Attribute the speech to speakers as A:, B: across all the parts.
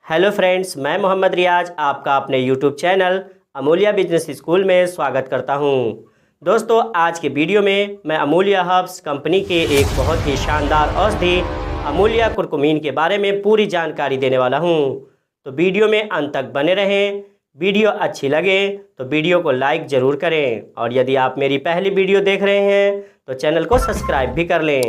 A: Hello friends, मैं मोहम्मद रियाज आपका अपने YouTube channel Amulya business school में स्वागत करता हूं। दोस्तों, आज के वीडियो में मैं अमूल्या हर्ब्स कंपनी के एक बहुत ही शानदार औषधि अमूल्या कुरकुमीन के बारे में पूरी जानकारी देने वाला हूं। तो वीडियो में अंत तक बने रहें। वीडियो अच्छी लगे तो वीडियो को लाइक ज़रूर करें और यदि आप मेरी पहली वीडियो देख रहे हैं तो चैनल को सब्सक्राइब भी कर लें।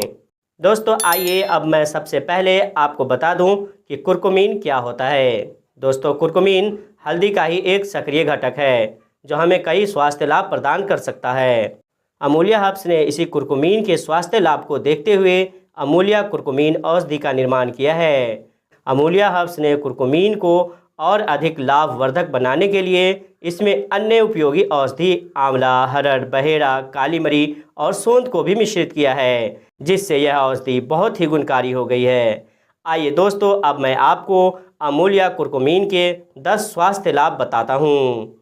A: दोस्तों, आइए अब मैं सबसे पहले आपको बता दूं कि कुरकुमीन क्या होता है। दोस्तों, कुरकुमीन हल्दी का ही एक सक्रिय घटक है जो हमें कई स्वास्थ्य लाभ प्रदान कर सकता है। अमूल्या हर्ब्स ने इसी कुरकुमीन के स्वास्थ्य लाभ को देखते हुए अमूल्या कुरकुमीन औषधि का निर्माण किया है। अमूल्या हर्ब्स ने कुरकुमीन को और अधिक लाभवर्धक बनाने के लिए इसमें अन्य उपयोगी औषधि आंवला, हरड़, बहेड़ा, काली मरी और सोंठ को भी मिश्रित किया है, जिससे यह औषधि बहुत ही गुणकारी हो गई है। आइए दोस्तों, अब मैं आपको अमूल्या कुरकुमीन के 10 स्वास्थ्य लाभ बताता हूँ।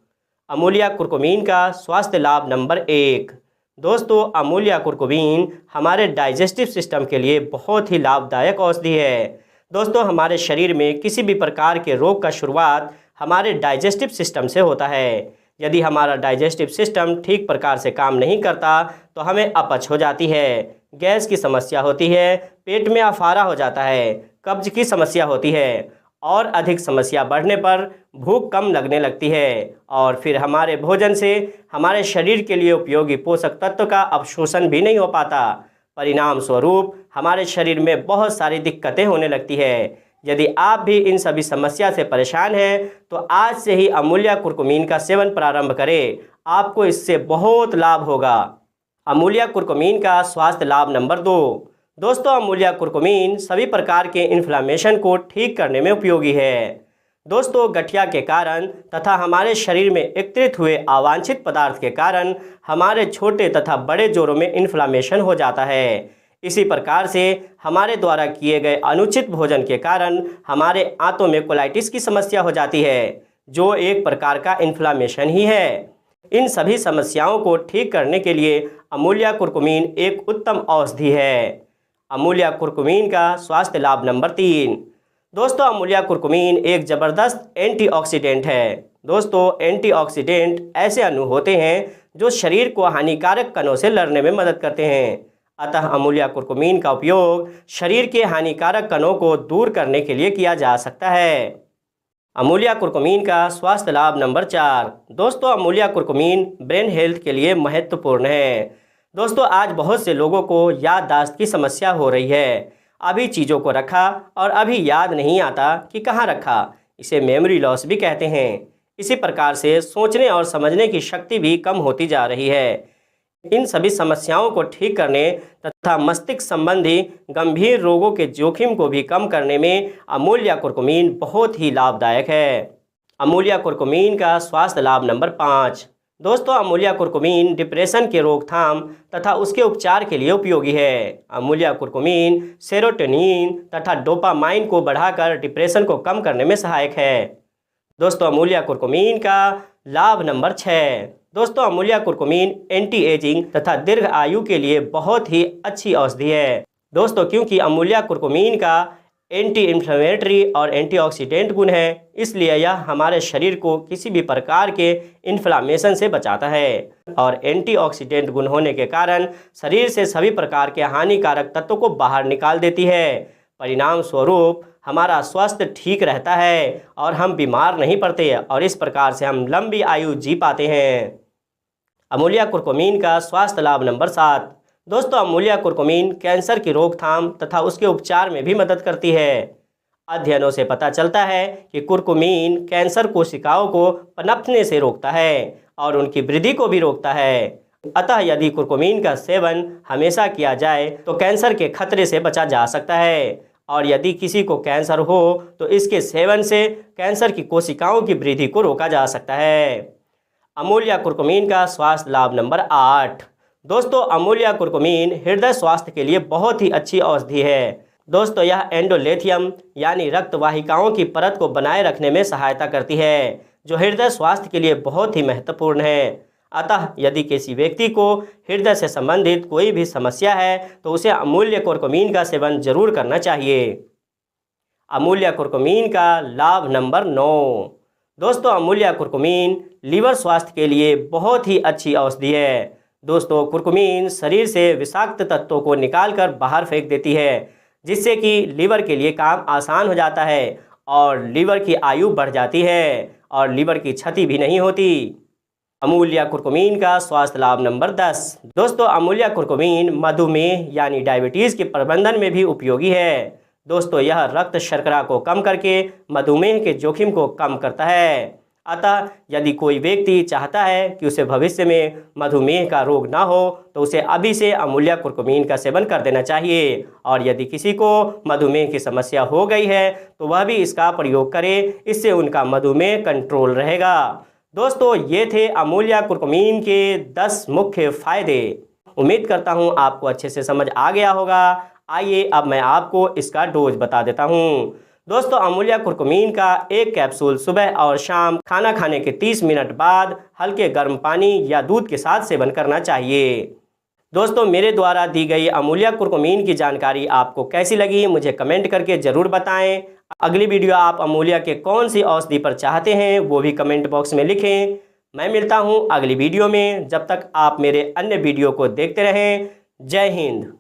A: अमूल्या कुरकुमीन का स्वास्थ्य लाभ नंबर 1। दोस्तों, अमूल्या कुरकुमीन हमारे डाइजेस्टिव सिस्टम के लिए बहुत ही लाभदायक औषधि है। दोस्तों, हमारे शरीर में किसी भी प्रकार के रोग का शुरुआत हमारे डाइजेस्टिव सिस्टम से होता है। यदि हमारा डाइजेस्टिव सिस्टम ठीक प्रकार से काम नहीं करता तो हमें अपच हो जाती है, गैस की समस्या होती है, पेट में अफारा हो जाता है, कब्ज की समस्या होती है और अधिक समस्या बढ़ने पर भूख कम लगने लगती है और फिर हमारे भोजन से हमारे शरीर के लिए उपयोगी पोषक तत्व का अवशोषण भी नहीं हो पाता। परिणाम स्वरूप हमारे शरीर में बहुत सारी दिक्कतें होने लगती है। यदि आप भी इन सभी समस्या से परेशान हैं तो आज से ही अमूल्या कुरकुमीन का सेवन प्रारंभ करें, आपको इससे बहुत लाभ होगा। अमूल्या कुरकुमीन का स्वास्थ्य लाभ नंबर 2। दोस्तों, अमूल्या कुरकुमीन सभी प्रकार के इन्फ्लामेशन को ठीक करने में उपयोगी है। दोस्तों, गठिया के कारण तथा हमारे शरीर में एकत्रित हुए अवांछित पदार्थ के कारण हमारे छोटे तथा बड़े जोड़ों में इन्फ्लामेशन हो जाता है। इसी प्रकार से हमारे द्वारा किए गए अनुचित भोजन के कारण हमारे आंतों में कोलाइटिस की समस्या हो जाती है, जो एक प्रकार का इन्फ्लामेशन ही है। इन सभी समस्याओं को ठीक करने के लिए अमूल्या कुरकुमीन एक उत्तम औषधि है। अमूल्या कुरकुमीन का स्वास्थ्य लाभ नंबर 3। दोस्तों, अमूल्या कुरकुमीन एक ज़बरदस्त एंटीऑक्सीडेंट है। दोस्तों, एंटीऑक्सीडेंट ऐसे अणु होते हैं जो शरीर को हानिकारक कणों से लड़ने में मदद करते हैं। अतः अमूल्या कुरकुमीन का उपयोग शरीर के हानिकारक कणों को दूर करने के लिए किया जा सकता है। अमूल्या कुरकुमीन का स्वास्थ्य लाभ नंबर 4। दोस्तों, अमूल्या कुरकुमीन ब्रेन हेल्थ के लिए महत्वपूर्ण है। दोस्तों, आज बहुत से लोगों को याददाश्त की समस्या हो रही है। अभी चीज़ों को रखा और अभी याद नहीं आता कि कहाँ रखा। इसे मेमोरी लॉस भी कहते हैं। इसी प्रकार से सोचने और समझने की शक्ति भी कम होती जा रही है। इन सभी समस्याओं को ठीक करने तथा मस्तिष्क संबंधी गंभीर रोगों के जोखिम को भी कम करने में अमूल्या कुरकुमीन बहुत ही लाभदायक है। अमूल्या कुरकुमीन का स्वास्थ्य लाभ नंबर 5। दोस्तों, अमूल्या कुरकुमीन डिप्रेशन के रोकथाम तथा उसके उपचार के लिए उपयोगी है। अमूल्या कुरकुमीन सेरोटोनिन तथा डोपामाइन को बढ़ाकर डिप्रेशन को कम करने में सहायक है। दोस्तों, अमूल्या कुरकुमीन का लाभ नंबर 6। दोस्तों, अमूल्या कुरकुमीन एंटी एजिंग तथा दीर्घ आयु के लिए बहुत ही अच्छी औषधि है। दोस्तों, क्योंकि अमूल्या कुरकुमीन का एंटी इन्फ्लेमेटरी और एंटीऑक्सीडेंट गुण है, इसलिए यह हमारे शरीर को किसी भी प्रकार के इन्फ्लामेशन से बचाता है और एंटीऑक्सीडेंट गुण होने के कारण शरीर से सभी प्रकार के हानिकारक तत्वों को बाहर निकाल देती है। परिणाम स्वरूप हमारा स्वास्थ्य ठीक रहता है और हम बीमार नहीं पड़ते और इस प्रकार से हम लंबी आयु जी पाते हैं। अमूल्या कुरकुमीन का स्वास्थ्य लाभ नंबर 7। दोस्तों, अमूल्या कुरकुमीन कैंसर की रोकथाम तथा उसके उपचार में भी मदद करती है। अध्ययनों से पता चलता है कि कुरकुमीन कैंसर कोशिकाओं को पनपने से रोकता है और उनकी वृद्धि को भी रोकता है। अतः यदि कुरकुमीन का सेवन हमेशा किया जाए तो कैंसर के खतरे से बचा जा सकता है और यदि किसी को कैंसर हो तो इसके सेवन से कैंसर की कोशिकाओं की वृद्धि को रोका जा सकता है। अमूल्या कुरकुमीन का स्वास्थ्य लाभ नंबर 8। दोस्तों, अमूल्या कुरकुमीन हृदय स्वास्थ्य के लिए बहुत ही अच्छी औषधि है। दोस्तों, यह एंडोलिथियम यानी रक्त वाहिकाओं की परत को बनाए रखने में सहायता करती है, जो हृदय स्वास्थ्य के लिए बहुत ही महत्वपूर्ण है। अतः यदि किसी व्यक्ति को हृदय से संबंधित कोई भी समस्या है तो उसे अमूल्या कुरकुमीन का सेवन जरूर करना चाहिए। अमूल्या कुरकुमीन का लाभ नंबर 9। दोस्तों, अमूल्या कुरकुमीन लीवर स्वास्थ्य के लिए बहुत ही अच्छी औषधि है। दोस्तों, कुरकुमीन शरीर से विषाक्त तत्वों को निकालकर बाहर फेंक देती है, जिससे कि लीवर के लिए काम आसान हो जाता है और लीवर की आयु बढ़ जाती है और लीवर की क्षति भी नहीं होती। अमूल्या कुरकुमीन का स्वास्थ्य लाभ नंबर 10। दोस्तों, अमूल्या कुरकुमीन मधुमेह यानी डायबिटीज़ के प्रबंधन में भी उपयोगी है। दोस्तों, यह रक्त शर्करा को कम करके मधुमेह के जोखिम को कम करता है। अतः यदि कोई व्यक्ति चाहता है कि उसे भविष्य में मधुमेह का रोग ना हो, तो उसे अभी से अमूल्या कुरकुमीन का सेवन कर देना चाहिए। और यदि किसी को मधुमेह की समस्या हो गई है तो वह भी इसका प्रयोग करे, इससे उनका मधुमेह कंट्रोल रहेगा। दोस्तों, ये थे अमूल्या कुरकुमीन के 10 मुख्य फायदे। उम्मीद करता हूँ आपको अच्छे से समझ आ गया होगा। आइए अब मैं आपको इसका डोज बता देता हूँ। दोस्तों, अमूल्या कुरकुमीन का एक कैप्सूल सुबह और शाम खाना खाने के 30 मिनट बाद हल्के गर्म पानी या दूध के साथ सेवन करना चाहिए। दोस्तों, मेरे द्वारा दी गई अमूल्या कुरकुमीन की जानकारी आपको कैसी लगी, मुझे कमेंट करके ज़रूर बताएं। अगली वीडियो आप अमूल्या के कौन सी औषधि पर चाहते हैं वो भी कमेंट बॉक्स में लिखें। मैं मिलता हूं अगली वीडियो में। जब तक आप मेरे अन्य वीडियो को देखते रहें। जय हिंद।